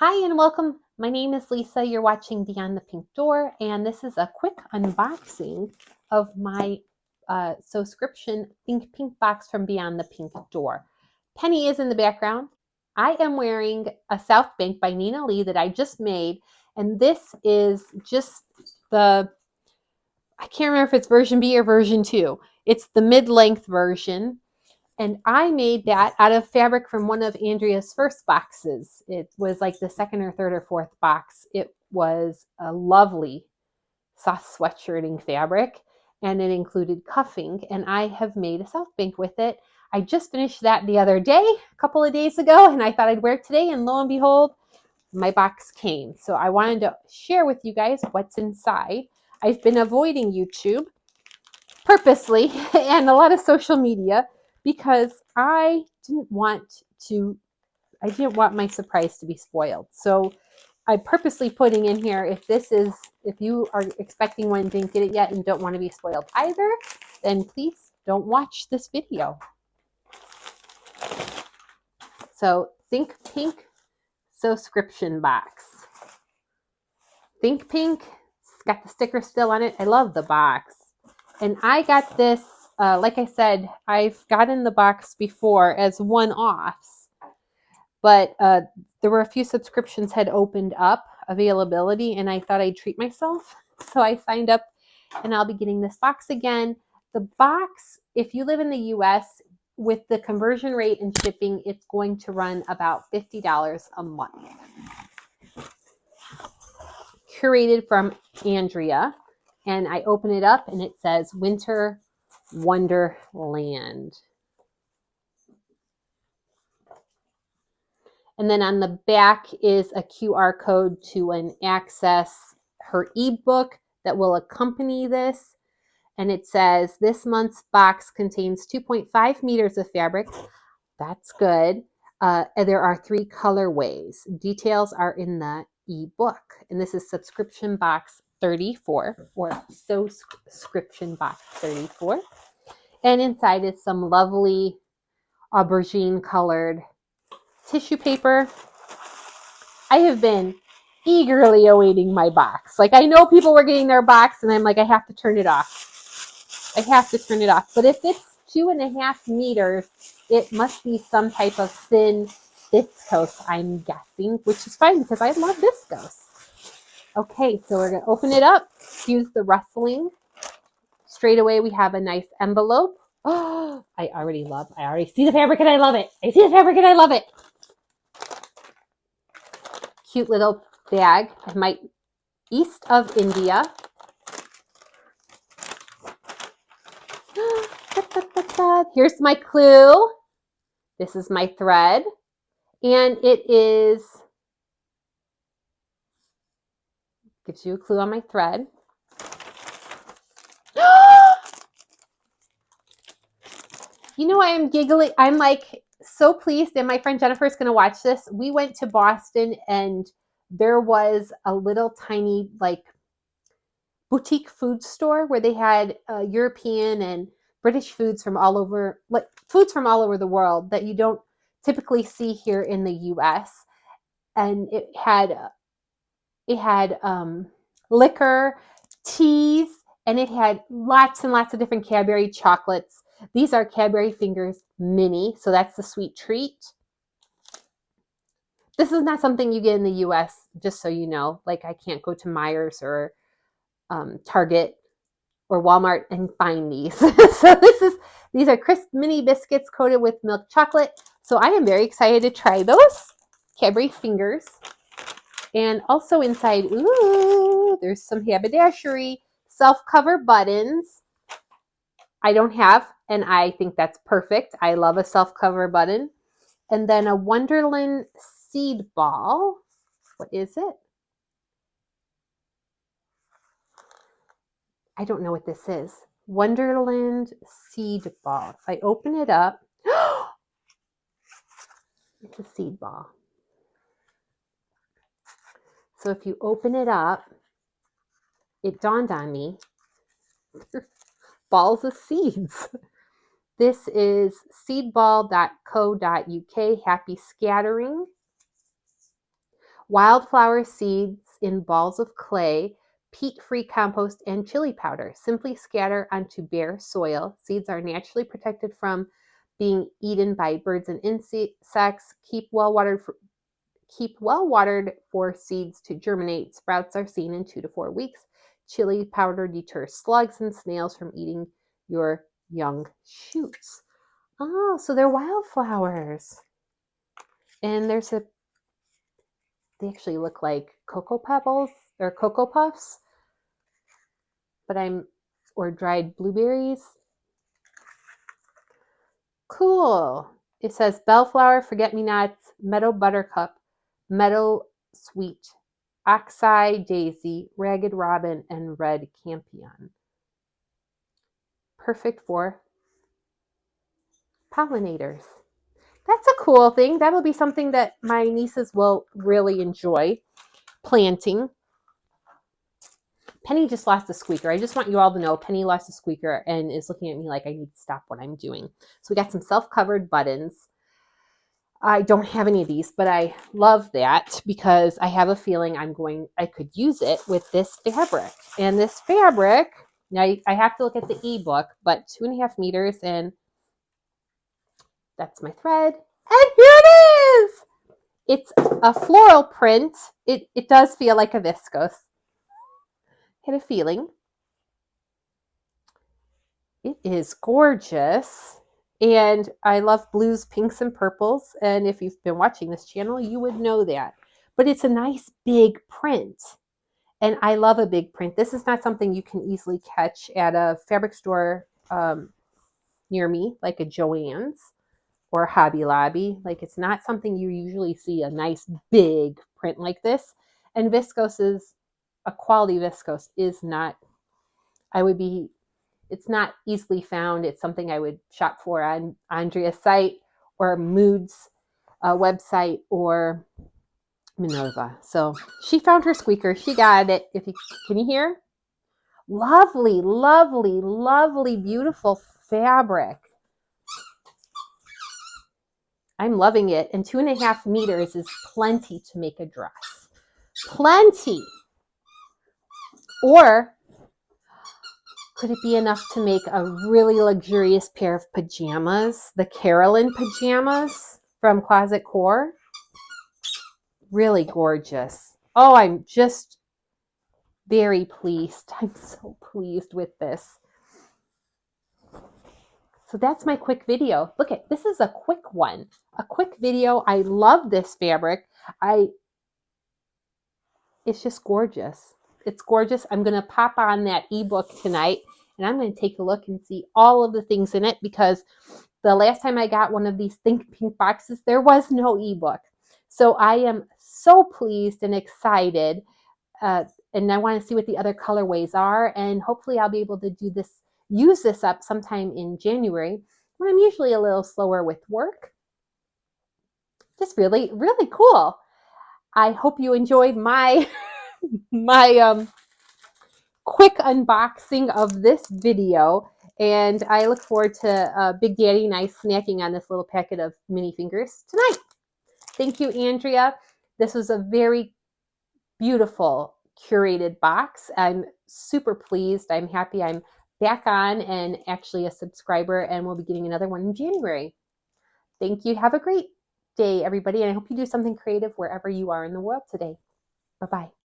Hi and welcome. My name is Lisa. You're watching Beyond the Pink Door, and this is a quick unboxing of my sewscription Think Pink box from Beyond the Pink Door. Penny is in the background. I am wearing a South Bank by Nina Lee that I just made, and this is just I can't remember if it's version B or version 2. It's the mid-length version. And I made that out of fabric from one of Andrea's first boxes. It was like the second or third or fourth box. It was a lovely soft sweatshirting fabric, and it included cuffing. And I have made a South Bank with it. I just finished that the other day, a couple of days ago, and I thought I'd wear it today. And lo and behold, my box came. So I wanted to share with you guys what's inside. I've been avoiding YouTube purposely and a lot of social media because I didn't want my surprise to be spoiled. So I'm purposely putting in here, if you are expecting one and didn't get it yet and don't want to be spoiled either, then please don't watch this video. So Think Pink sewscription box. Think Pink, it's got the sticker still on it. I love the box. And I got this, like I said, I've gotten the box before as one-offs, but there were a few subscriptions had opened up availability, and I thought I'd treat myself. So I signed up, and I'll be getting this box again. The box, if you live in the US, with the conversion rate and shipping, it's going to run about $50 a month. Curated from Andrea. And I open it up and it says Winter Wonderland. And then on the back is a QR code to access her ebook that will accompany this. And it says this month's box contains 2.5 meters of fabric. That's good. There are 3 colorways. Details are in the ebook. And this is subscription box 34, or sewscription box 34. And inside is some lovely aubergine colored tissue paper. I have been eagerly awaiting my box. Like, I know people were getting their box, and I'm like, I have to turn it off. I have to turn it off. But if it's 2.5 meters, it must be some type of thin viscose, I'm guessing, which is fine because I love viscose. Okay, so we're going to open it up. Excuse the rustling. Straight away, we have a nice envelope. Oh, I already see the fabric and I love it. I see the fabric and I love it. Cute little bag. My East of India. Here's my clue. This is my thread. And it is, gives you a clue on my thread. You know, I am giggling. I'm like so pleased, and my friend Jennifer is going to watch this. We went to Boston, and there was a little tiny like boutique food store where they had European and British foods from all over, like foods from all over the world that you don't typically see here in the U.S. And it had liquor, teas, and it had lots and lots of different Cadbury chocolates. These are Cadbury Fingers Mini, so that's the sweet treat. This is not something you get in the US, just so you know. Like, I can't go to Myers or Target or Walmart and find these. So these are crisp mini biscuits coated with milk chocolate. So I am very excited to try those Cadbury Fingers. And also inside, ooh, there's some haberdashery, self-cover buttons. I don't have, and I think that's perfect. I love a self-cover button. And then a Wonderland seed ball. What is it? I don't know what this is. Wonderland seed ball. If I open it up, it's a seed ball. So if you open it up, it dawned on me, balls of seeds. This is seedball.co.uk. Happy scattering. Wildflower seeds in balls of clay, peat-free compost, and chili powder. Simply scatter onto bare soil. Seeds are naturally protected from being eaten by birds and insects. Keep well watered for seeds to germinate. Sprouts are seen in 2 to 4 weeks. Chili powder deters slugs and snails from eating your young shoots. Oh, so they're wildflowers. And they actually look like Cocoa Pebbles or Cocoa Puffs, or dried blueberries. Cool. It says bellflower, forget-me-nots, meadow buttercup, meadow sweet, oxeye daisy, ragged robin, and red campion. Perfect for pollinators. That's a cool thing. That'll be something that my nieces will really enjoy planting. Penny just lost a squeaker. I just want you all to know Penny lost a squeaker and is looking at me like I need to stop what I'm doing. So we got some self-covered buttons. I don't have any of these, but I love that because I have a feeling I could use it with this fabric. And this fabric, now I have to look at the ebook, but 2.5 meters, and that's my thread. And here it is! It's a floral print. It does feel like a viscose. Had a feeling. It is gorgeous. And I love blues, pinks, and purples. And if you've been watching this channel, you would know that. But it's a nice big print. And I love a big print. This is not something you can easily catch at a fabric store near me, like a Joann's or Hobby Lobby. Like, it's not something you usually see, a nice big print like this. And a quality viscose is not, it's not easily found. It's something I would shop for on Andrea's site or Mood's website or Minerva. So she found her squeaker. She got it. Can you hear? Lovely, lovely, lovely, beautiful fabric. I'm loving it. And 2.5 meters is plenty to make a dress. Plenty. Or could it be enough to make a really luxurious pair of pajamas? The Carolyn pajamas from Closet Core. Really gorgeous. Oh, I'm just very pleased. I'm so pleased with this. So that's my quick video. Look at this is a quick one. A quick video. I love this fabric. It's just gorgeous. It's gorgeous. I'm going to pop on that ebook tonight and I'm going to take a look and see all of the things in it, because the last time I got one of these Think Pink boxes, there was no ebook. So I am so pleased and excited. And I want to see what the other colorways are. And hopefully I'll be able to use this up sometime in January, when I'm usually a little slower with work. Just really, really cool. I hope you enjoyed my quick unboxing of this video, and I look forward to Big Daddy and I snacking on this little packet of mini fingers tonight. Thank you, Andrea. This was a very beautiful curated box. I'm super pleased. I'm happy I'm back on and actually a subscriber, and we'll be getting another one in January. Thank you. Have a great day, everybody, and I hope you do something creative wherever you are in the world today. Bye-bye.